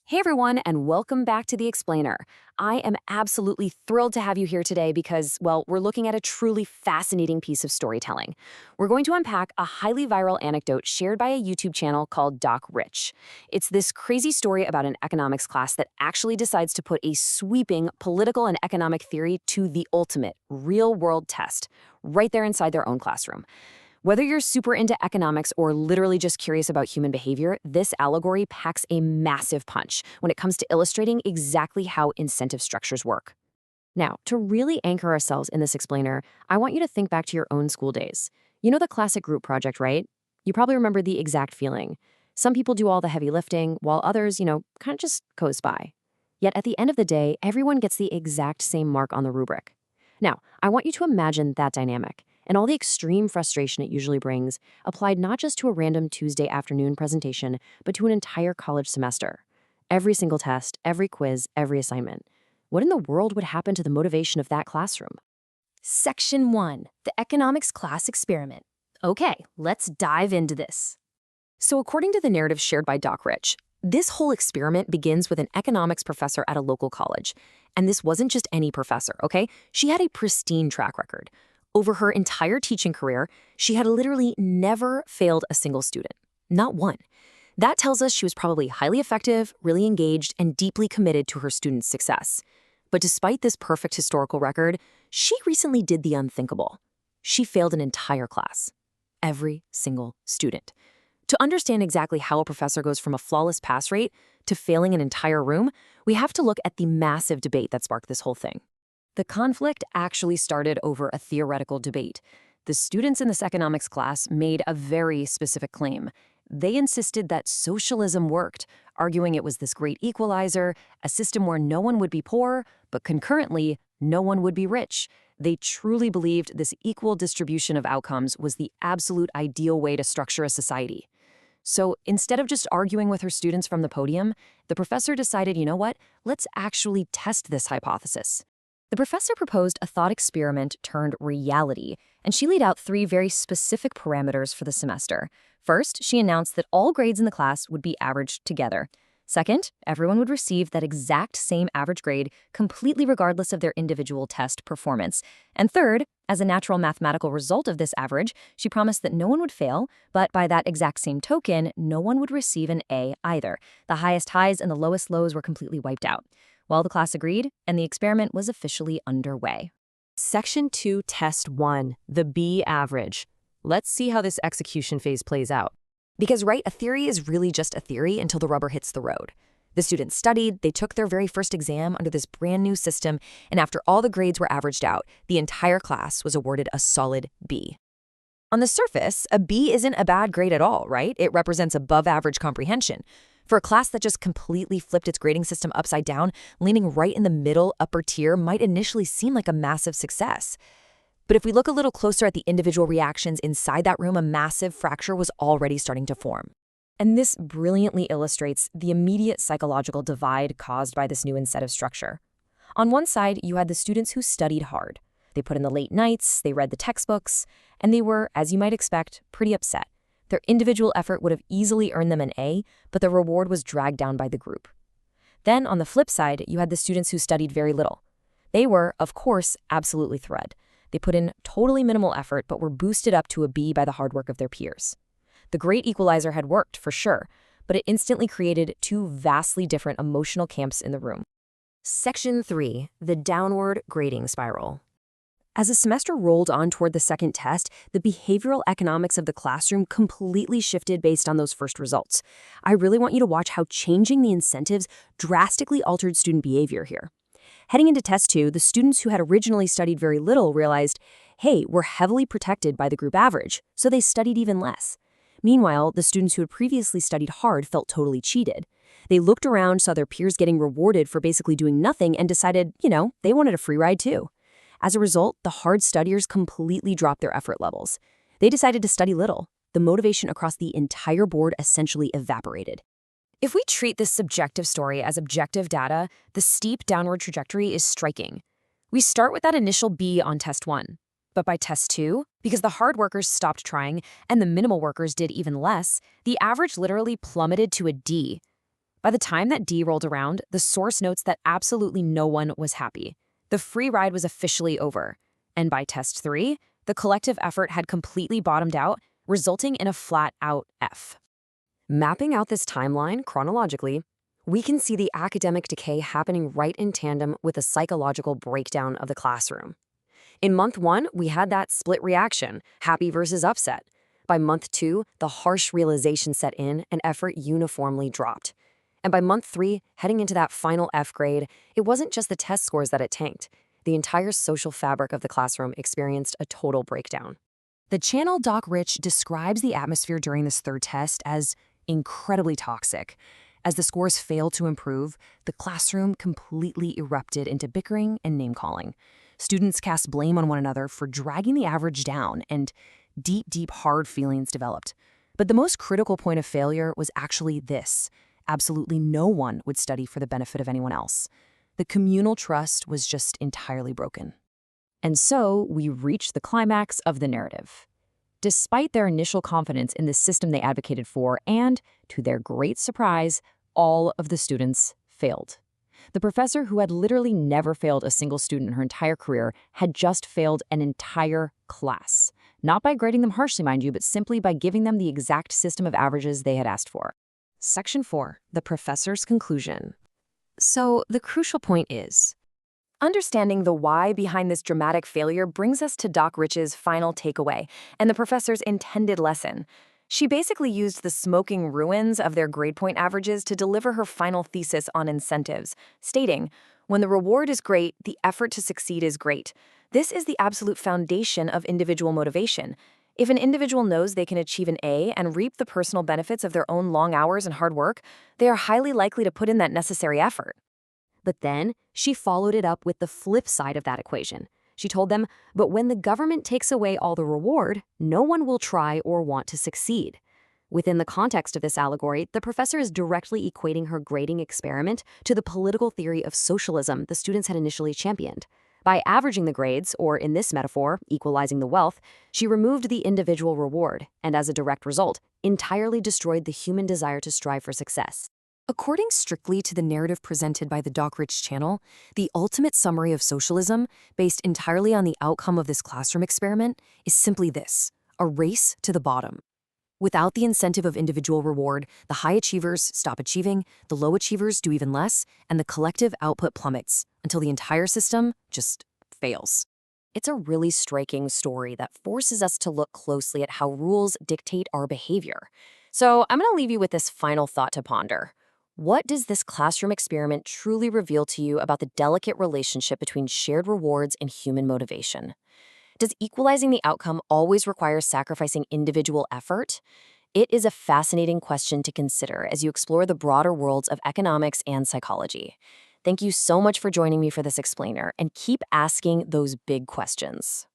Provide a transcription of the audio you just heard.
Hey everyone, and welcome back to The Explainer. I am absolutely thrilled to have you here today because, well, we're looking at a truly fascinating piece of storytelling. We're going to unpack a highly viral anecdote shared by a YouTube channel called Doc Rich. It's this crazy story about an economics class that actually decides to put a sweeping political and economic theory to the ultimate real-world test, right there inside their own classroom. Whether you're super into economics or literally just curious about human behavior, this allegory packs a massive punch when it comes to illustrating exactly how incentive structures work. Now, to really anchor ourselves in this explainer, I want you to think back to your own school days. You know the classic group project, right? You probably remember the exact feeling. Some people do all the heavy lifting, while others, kind of just coast by. Yet at the end of the day, everyone gets the exact same mark on the rubric. Now, I want you to imagine that dynamic and all the extreme frustration it usually brings, applied not just to a random Tuesday afternoon presentation, but to an entire college semester. Every single test, every quiz, every assignment. What in the world would happen to the motivation of that classroom? Section 1, the economics class experiment. Okay, let's dive into this. So according to the narrative shared by Doc Rich, this whole experiment begins with an economics professor at a local college. And this wasn't just any professor, okay? She had a pristine track record. Over her entire teaching career, she had literally never failed a single student. Not one. That tells us she was probably highly effective, really engaged, and deeply committed to her students' success. But despite this perfect historical record, she recently did the unthinkable. She failed an entire class. Every single student. To understand exactly how a professor goes from a flawless pass rate to failing an entire room, we have to look at the massive debate that sparked this whole thing. The conflict actually started over a theoretical debate. The students in this economics class made a very specific claim. They insisted that socialism worked, arguing it was this great equalizer, a system where no one would be poor, but concurrently, no one would be rich. They truly believed this equal distribution of outcomes was the absolute ideal way to structure a society. So instead of just arguing with her students from the podium, the professor decided, you know what, let's actually test this hypothesis. The professor proposed a thought experiment turned reality, and she laid out 3 very specific parameters for the semester. First, she announced that all grades in the class would be averaged together. Second, everyone would receive that exact same average grade, completely regardless of their individual test performance. And third, as a natural mathematical result of this average, she promised that no one would fail, but by that exact same token, no one would receive an A either. The highest highs and the lowest lows were completely wiped out. Well, the class agreed, and the experiment was officially underway. Section 2, Test 1, the B average. Let's see how this execution phase plays out. Because, right, a theory is really just a theory until the rubber hits the road. The students studied, they took their very first exam under this brand new system, and after all the grades were averaged out, the entire class was awarded a solid B. On the surface, a B isn't a bad grade at all, right? It represents above average comprehension. For a class that just completely flipped its grading system upside down, leaning right in the middle upper tier might initially seem like a massive success. But if we look a little closer at the individual reactions inside that room, a massive fracture was already starting to form. And this brilliantly illustrates the immediate psychological divide caused by this new incentive structure. On one side, you had the students who studied hard. They put in the late nights, they read the textbooks, and they were, as you might expect, pretty upset. Their individual effort would have easily earned them an A, but the reward was dragged down by the group. Then, on the flip side, you had the students who studied very little. They were, of course, absolutely thrilled. They put in totally minimal effort, but were boosted up to a B by the hard work of their peers. The great equalizer had worked, for sure, but it instantly created 2 vastly different emotional camps in the room. Section 3, the downward grading spiral. As the semester rolled on toward the second test, the behavioral economics of the classroom completely shifted based on those first results. I really want you to watch how changing the incentives drastically altered student behavior here. Heading into test 2, the students who had originally studied very little realized, hey, we're heavily protected by the group average, so they studied even less. Meanwhile, the students who had previously studied hard felt totally cheated. They looked around, saw their peers getting rewarded for basically doing nothing, and decided, they wanted a free ride too. As a result, the hard studiers completely dropped their effort levels. They decided to study little. The motivation across the entire board essentially evaporated. If we treat this subjective story as objective data, the steep downward trajectory is striking. We start with that initial B on test 1. But by test 2, because the hard workers stopped trying and the minimal workers did even less, the average literally plummeted to a D. By the time that D rolled around, the source notes that absolutely no one was happy. The free ride was officially over. And by test 3, the collective effort had completely bottomed out, resulting in a flat-out F. Mapping out this timeline chronologically, we can see the academic decay happening right in tandem with a psychological breakdown of the classroom. In month 1, we had that split reaction, happy versus upset. By month 2, the harsh realization set in and effort uniformly dropped. And by month 3, heading into that final F grade, it wasn't just the test scores that it tanked. The entire social fabric of the classroom experienced a total breakdown. The channel Doc Rich describes the atmosphere during this third test as incredibly toxic. As the scores failed to improve, the classroom completely erupted into bickering and name-calling. Students cast blame on one another for dragging the average down, and deep, hard feelings developed. But the most critical point of failure was actually this. Absolutely no one would study for the benefit of anyone else. The communal trust was just entirely broken. And so we reached the climax of the narrative. Despite their initial confidence in the system they advocated for, and, to their great surprise, all of the students failed. The professor, who had literally never failed a single student in her entire career, had just failed an entire class. Not by grading them harshly, mind you, but simply by giving them the exact system of averages they had asked for. Section 4. The professor's conclusion. So, the crucial point is, Understanding the why behind this dramatic failure brings us to Doc Rich's final takeaway and the professor's intended lesson. She basically used the smoking ruins of their grade point averages to deliver her final thesis on incentives, stating, "When the reward is great, the effort to succeed is great. This is the absolute foundation of individual motivation. If an individual knows they can achieve an A and reap the personal benefits of their own long hours and hard work, they are highly likely to put in that necessary effort." But then she followed it up with the flip side of that equation. She told them, but when the government takes away all the reward, no one will try or want to succeed. Within the context of this allegory, the professor is directly equating her grading experiment to the political theory of socialism the students had initially championed. By averaging the grades, or in this metaphor, equalizing the wealth, she removed the individual reward, and as a direct result, entirely destroyed the human desire to strive for success. According strictly to the narrative presented by the Doc Rich channel, the ultimate summary of socialism, based entirely on the outcome of this classroom experiment, is simply this: a race to the bottom. Without the incentive of individual reward, the high achievers stop achieving, the low achievers do even less, and the collective output plummets until the entire system just fails. It's a really striking story that forces us to look closely at how rules dictate our behavior. So I'm going to leave you with this final thought to ponder. What does this classroom experiment truly reveal to you about the delicate relationship between shared rewards and human motivation? Does equalizing the outcome always require sacrificing individual effort? It is a fascinating question to consider as you explore the broader worlds of economics and psychology. Thank you so much for joining me for this explainer, and keep asking those big questions.